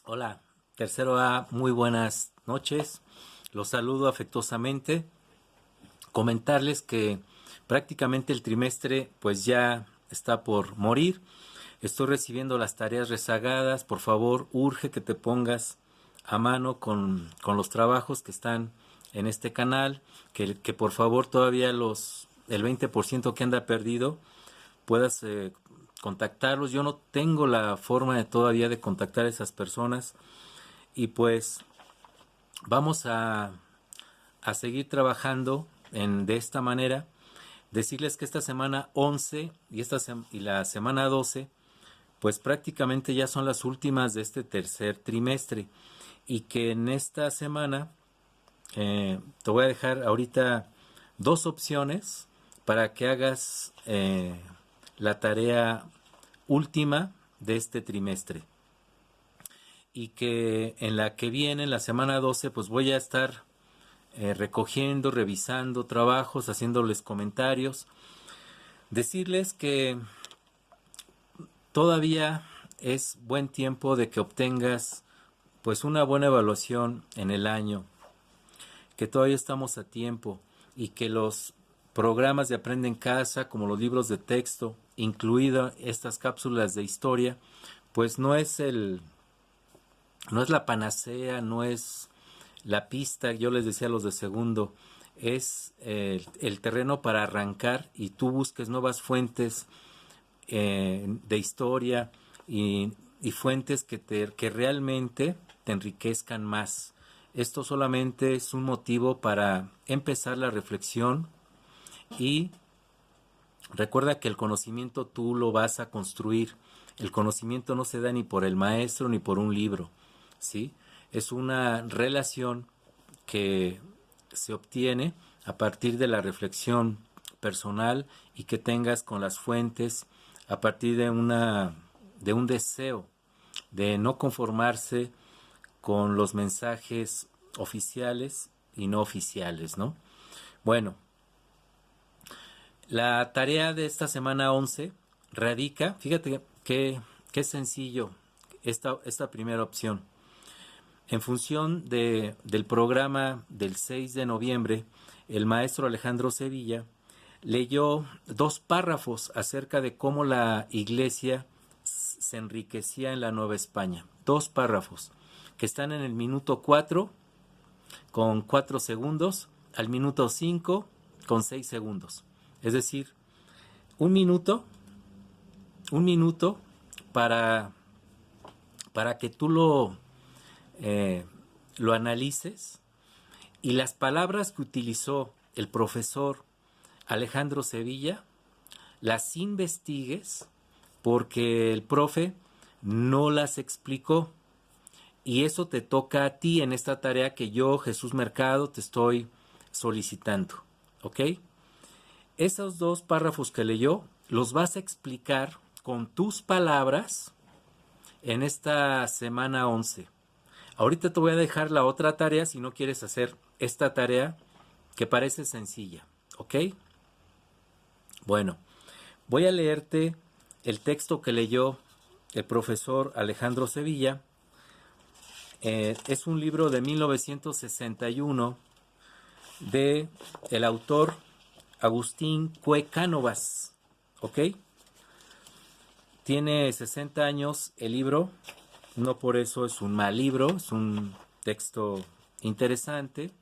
Hola, tercero A, muy buenas noches. Los saludo afectuosamente. Comentarles que prácticamente el trimestre pues ya está por morir. Estoy recibiendo las tareas rezagadas. Por favor, urge que te pongas a mano con los trabajos que están en este canal. Que por favor todavía el 20% que anda perdido puedas contactarlos. Yo no tengo la forma todavía de contactar a esas personas y pues vamos a seguir trabajando de esta manera. Decirles que esta semana 11 y la semana 12 pues prácticamente ya son las últimas de este tercer trimestre y que en esta semana te voy a dejar ahorita dos opciones para que hagas la tarea última de este trimestre y que en la que viene, en la semana 12, pues voy a estar recogiendo, revisando trabajos, haciéndoles comentarios. Decirles que todavía es buen tiempo de que obtengas pues una buena evaluación en el año, que todavía estamos a tiempo y que los programas de Aprende en Casa, como los libros de texto, incluidas estas cápsulas de historia, pues no es la panacea, no es la pista. Yo les decía a los de segundo, es el terreno para arrancar y tú busques nuevas fuentes de historia y fuentes que realmente te enriquezcan más. Esto solamente es un motivo para empezar la reflexión y recuerda que el conocimiento tú lo vas a construir. El conocimiento no se da ni por el maestro ni por un libro, ¿sí? Es una relación que se obtiene a partir de la reflexión personal y que tengas con las fuentes a partir de un deseo de no conformarse con los mensajes oficiales y no oficiales, ¿no? Bueno, la tarea de esta semana 11 radica, fíjate qué sencillo esta primera opción. En función del programa del 6 de noviembre, el maestro Alejandro Sevilla leyó dos párrafos acerca de cómo la iglesia se enriquecía en la Nueva España. Dos párrafos que están en el minuto 4 con 4 segundos, al minuto 5 con 6 segundos. Es decir, un minuto, un minuto para, para que tú lo analices y las palabras que utilizó el profesor Alejandro Sevilla las investigues porque el profe no las explicó y eso te toca a ti en esta tarea que yo, Jesús Mercado, te estoy solicitando, ¿ok? Esos dos párrafos que leyó los vas a explicar con tus palabras en esta semana 11. Ahorita te voy a dejar la otra tarea si no quieres hacer esta tarea que parece sencilla, ¿ok? Bueno, voy a leerte el texto que leyó el profesor Alejandro Sevilla. Es un libro de 1961 de el autor Agustín Cue Cánovas, ¿ok? Tiene 60 años el libro, no por eso es un mal libro, es un texto interesante.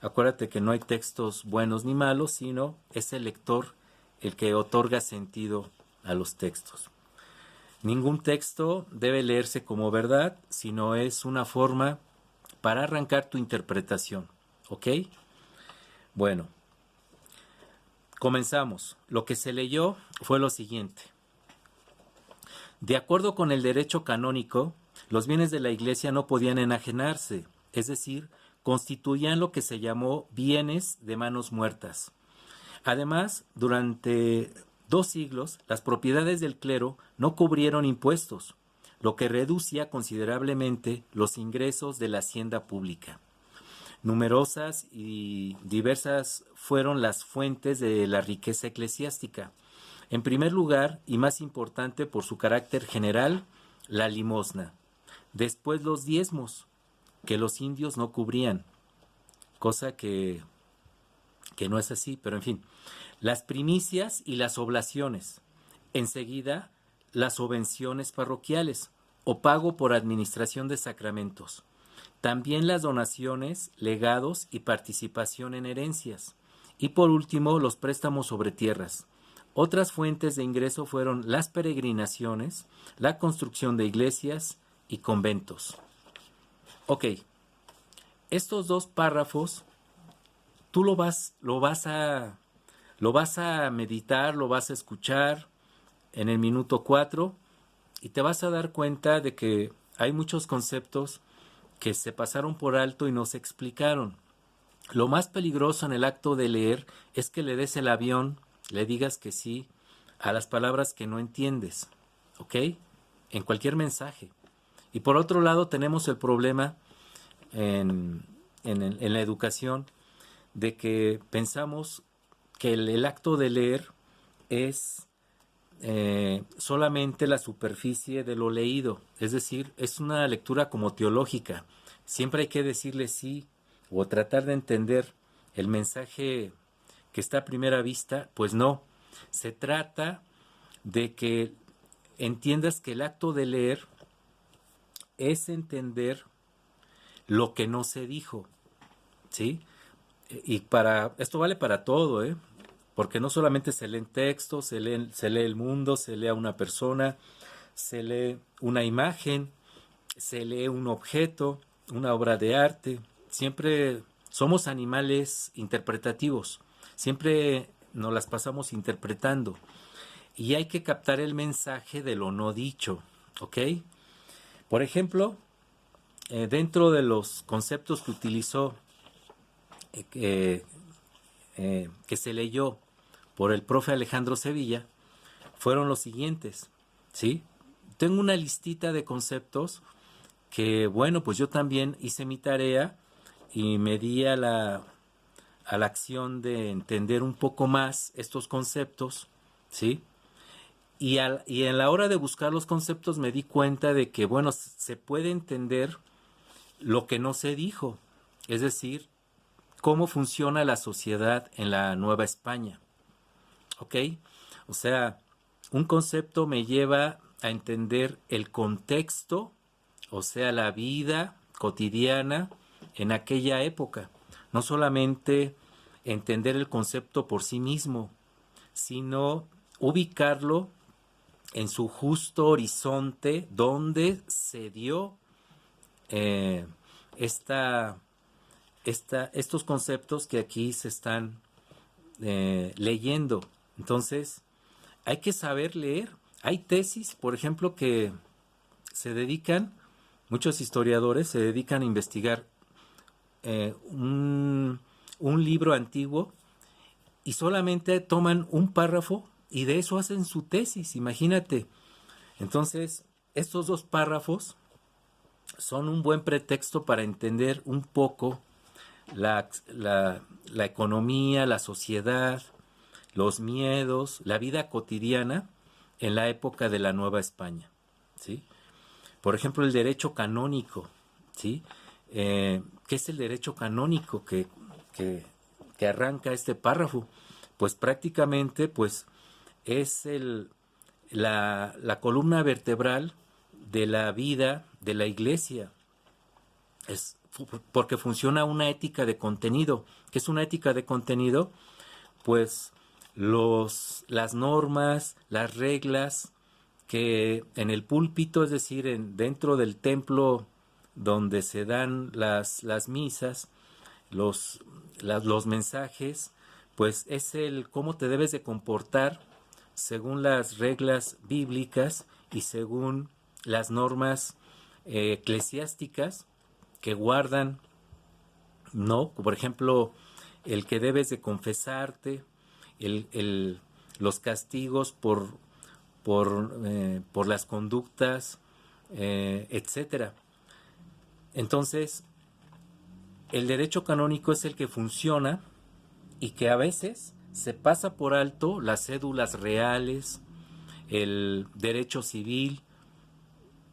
Acuérdate que no hay textos buenos ni malos, sino es el lector el que otorga sentido a los textos. Ningún texto debe leerse como verdad, sino es una forma para arrancar tu interpretación, ¿ok? Bueno, comenzamos. Lo que se leyó fue lo siguiente. De acuerdo con el derecho canónico, los bienes de la Iglesia no podían enajenarse, es decir, constituían lo que se llamó bienes de manos muertas. Además, durante 2 siglos, las propiedades del clero no cubrieron impuestos, lo que reducía considerablemente los ingresos de la hacienda pública. Numerosas y diversas fueron las fuentes de la riqueza eclesiástica. En primer lugar, y más importante por su carácter general, la limosna. Después los diezmos, que los indios no cubrían, cosa que no es así, pero en fin. Las primicias y las oblaciones. Enseguida, las subvenciones parroquiales o pago por administración de sacramentos. También las donaciones, legados y participación en herencias. Y por último, los préstamos sobre tierras. Otras fuentes de ingreso fueron las peregrinaciones, la construcción de iglesias y conventos. Ok, estos dos párrafos tú lo vas a meditar, lo vas a escuchar en el minuto 4 y te vas a dar cuenta de que hay muchos conceptos que se pasaron por alto y no se explicaron. Lo más peligroso en el acto de leer es que le des el avión, le digas que sí a las palabras que no entiendes, ¿ok? En cualquier mensaje. Y por otro lado tenemos el problema en la educación de que pensamos que el acto de leer es solamente la superficie de lo leído, es decir, es una lectura como teológica. Siempre hay que decirle sí o tratar de entender el mensaje que está a primera vista. Pues no, se trata de que entiendas que el acto de leer es entender lo que no se dijo, ¿sí? Y esto vale para todo, ¿eh? Porque no solamente se leen textos, se lee el mundo, se lee a una persona, se lee una imagen, se lee un objeto, una obra de arte. Siempre somos animales interpretativos, siempre nos las pasamos interpretando y hay que captar el mensaje de lo no dicho, ¿ok? Por ejemplo, dentro de los conceptos que utilizó, que se leyó por el profe Alejandro Sevilla, fueron los siguientes, ¿sí? Tengo una listita de conceptos que, bueno, pues yo también hice mi tarea y me di a la acción de entender un poco más estos conceptos, ¿sí? Y en la hora de buscar los conceptos me di cuenta de que, bueno, se puede entender lo que no se dijo, es decir, cómo funciona la sociedad en la Nueva España, ¿ok? O sea, un concepto me lleva a entender el contexto, o sea, la vida cotidiana en aquella época. No solamente entender el concepto por sí mismo, sino ubicarlo en su justo horizonte donde se dio estos conceptos que aquí se están leyendo. Entonces, hay que saber leer. Hay tesis, por ejemplo, que se dedican, muchos historiadores se dedican a investigar un libro antiguo y solamente toman un párrafo y de eso hacen su tesis, imagínate. Entonces, estos dos párrafos son un buen pretexto para entender un poco la economía, la sociedad, los miedos, la vida cotidiana en la época de la Nueva España, ¿sí? Por ejemplo, el derecho canónico, ¿sí? ¿Qué es el derecho canónico que arranca este párrafo? Pues prácticamente pues, es la columna vertebral de la vida de la Iglesia. Es porque funciona una ética de contenido. ¿Qué es una ética de contenido? Pues las normas, las reglas que en el púlpito, es decir, dentro del templo donde se dan las misas, los mensajes, pues es el cómo te debes de comportar según las reglas bíblicas y según las normas eclesiásticas que guardan, ¿no? Por ejemplo, el que debes de confesarte, los castigos por las conductas, etcétera. Entonces, el derecho canónico es el que funciona y que a veces se pasa por alto las cédulas reales, el derecho civil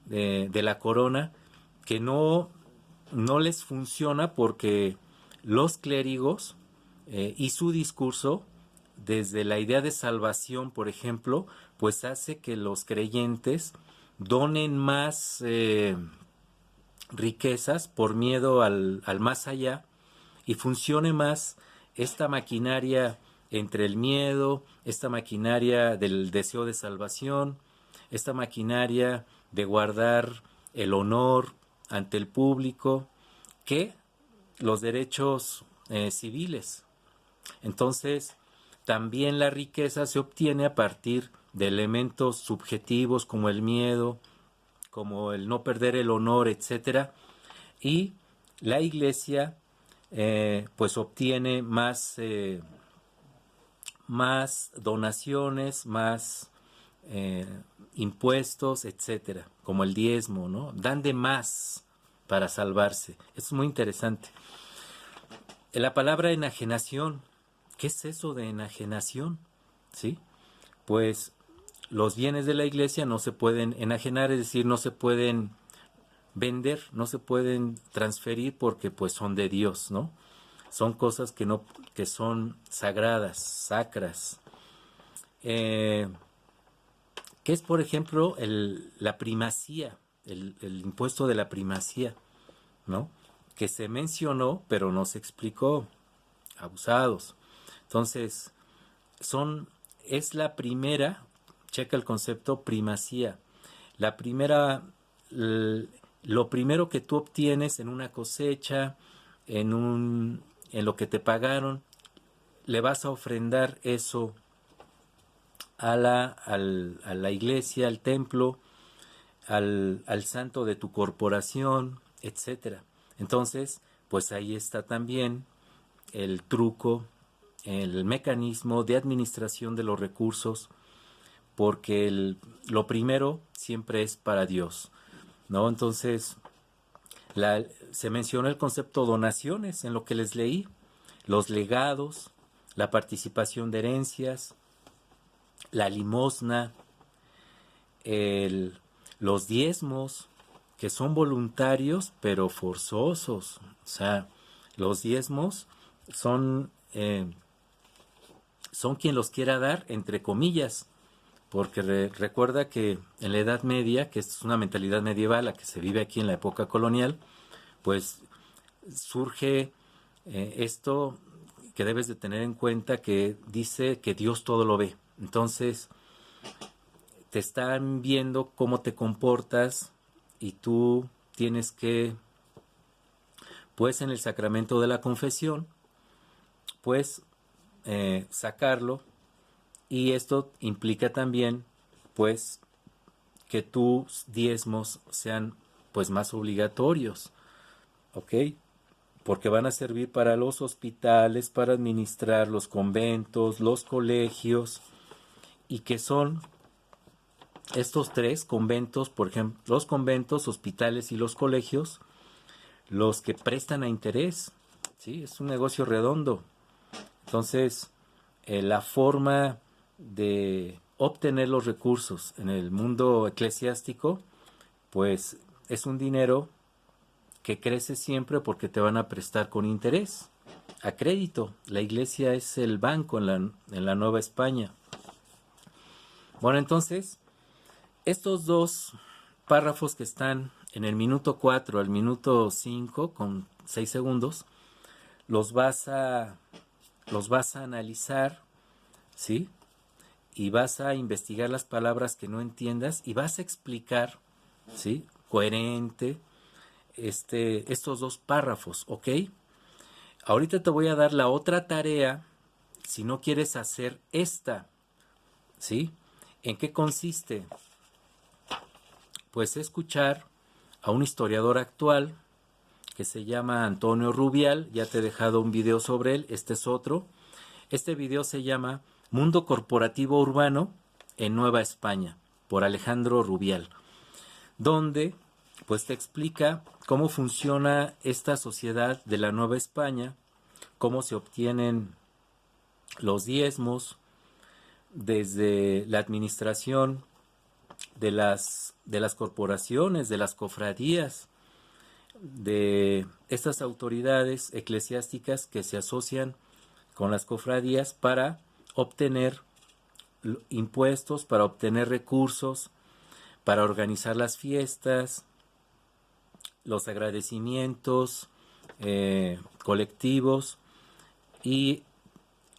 de la corona, que no les funciona porque los clérigos y su discurso, desde la idea de salvación, por ejemplo, pues hace que los creyentes donen más riquezas por miedo al más allá y funcione más esta maquinaria entre el miedo, esta maquinaria del deseo de salvación, esta maquinaria de guardar el honor ante el público, que los derechos civiles. Entonces, también la riqueza se obtiene a partir de elementos subjetivos como el miedo, como el no perder el honor, etcétera, y la Iglesia pues obtiene más donaciones, más eh, impuestos, etcétera, como el diezmo, ¿no? Dan de más para salvarse. Eso es muy interesante. La palabra enajenación, ¿qué es eso de enajenación? ¿Sí? Pues los bienes de la iglesia no se pueden enajenar, es decir, no se pueden vender, no se pueden transferir porque pues son de Dios, ¿no? Son cosas que son sagradas, sacras. Eh, ¿Qué es, por ejemplo, la primacía, el impuesto de la primacía, ¿no? Que se mencionó, pero no se explicó. Abusados. Entonces, es la primera, checa el concepto primacía. La primera, lo primero que tú obtienes en una cosecha, en lo que te pagaron, le vas a ofrendar eso a la iglesia, al templo, al santo de tu corporación, etcétera. Entonces, pues ahí está también el truco, el mecanismo de administración de los recursos, porque lo primero siempre es para Dios, ¿no? Entonces, se menciona el concepto donaciones en lo que les leí, los legados, la participación de herencias, la limosna, los diezmos, que son voluntarios pero forzosos. O sea, los diezmos son, son quien los quiera dar, entre comillas, porque recuerda que en la Edad Media, que es una mentalidad medieval, la que se vive aquí en la época colonial, pues surge esto que debes de tener en cuenta, que dice que Dios todo lo ve. Entonces, te están viendo cómo te comportas y tú tienes que, pues en el sacramento de la confesión, pues sacarlo, y esto implica también, pues, que tus diezmos sean, pues, más obligatorios, ¿ok? Porque van a servir para los hospitales, para administrar los conventos, los colegios, y que son estos tres conventos, por ejemplo, los conventos, hospitales y los colegios, los que prestan a interés, ¿sí? Es un negocio redondo. Entonces, la forma de obtener los recursos en el mundo eclesiástico, pues es un dinero que crece siempre porque te van a prestar con interés, a crédito. La iglesia es el banco en la Nueva España. Bueno, entonces, estos dos párrafos que están en el minuto 4 al minuto 5 con 6 segundos, los vas a analizar, ¿sí? Y vas a investigar las palabras que no entiendas y vas a explicar, ¿sí? Coherente, estos dos párrafos, ¿ok? Ahorita te voy a dar la otra tarea, si no quieres hacer esta, ¿sí? ¿En qué consiste? Pues escuchar a un historiador actual que se llama Antonio Rubial. Ya te he dejado un video sobre él, este es otro. Este video se llama Mundo Corporativo Urbano en Nueva España, por Alejandro Rubial, donde pues te explica cómo funciona esta sociedad de la Nueva España, cómo se obtienen los diezmos desde la administración de las corporaciones, de las cofradías, de estas autoridades eclesiásticas que se asocian con las cofradías para obtener impuestos, para obtener recursos, para organizar las fiestas, los agradecimientos colectivos y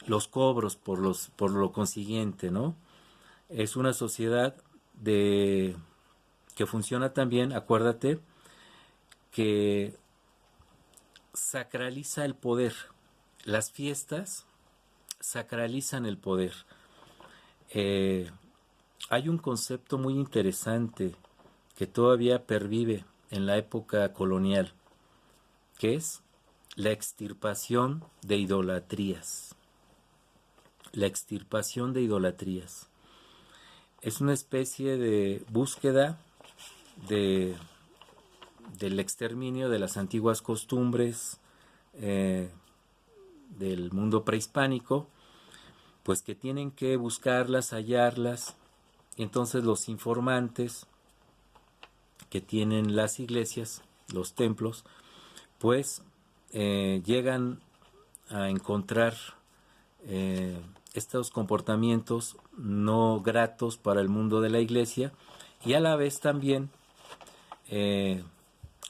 los cobros por lo consiguiente, ¿no? Es una sociedad que funciona también, acuérdate, que sacraliza el poder. Las fiestas sacralizan el poder. Hay un concepto muy interesante que todavía pervive en la época colonial, que es la extirpación de idolatrías. La extirpación de idolatrías. Es una especie de búsqueda del exterminio de las antiguas costumbres del mundo prehispánico, pues que tienen que buscarlas, hallarlas, y entonces los informantes que tienen las iglesias, los templos, pues llegan a encontrar estos comportamientos no gratos para el mundo de la iglesia, y a la vez también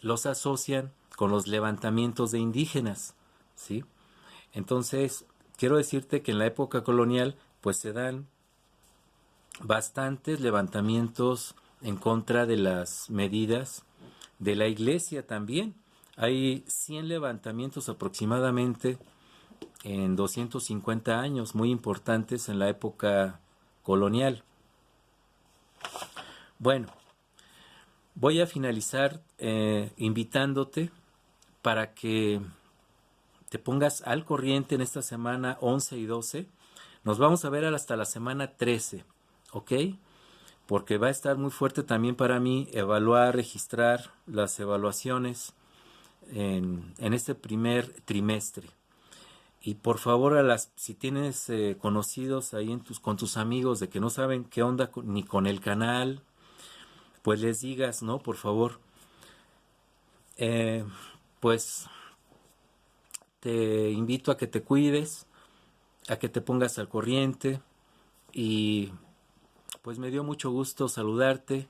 los asocian con los levantamientos de indígenas, ¿sí? Entonces, quiero decirte que en la época colonial, pues se dan bastantes levantamientos en contra de las medidas de la iglesia también. Hay 100 levantamientos aproximadamente en 250 años, muy importantes en la época colonial. Bueno, voy a finalizar invitándote para que te pongas al corriente en esta semana 11 y 12. Nos vamos a ver hasta la semana 13, ¿ok? Porque va a estar muy fuerte también para mí evaluar, registrar las evaluaciones en este primer trimestre. Y por favor, si tienes conocidos ahí con tus amigos de que no saben qué onda ni con el canal, pues les digas, ¿no? Por favor. Pues te invito a que te cuides, a que te pongas al corriente, y pues me dio mucho gusto saludarte.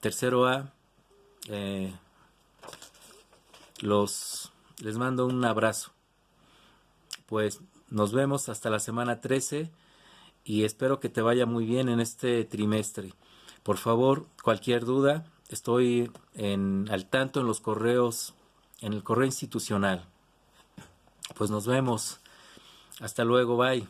Tercero A, les mando un abrazo. Pues nos vemos hasta la semana 13 y espero que te vaya muy bien en este trimestre. Por favor, cualquier duda, estoy al tanto en los correos, en el correo institucional. Pues nos vemos. Hasta luego, bye.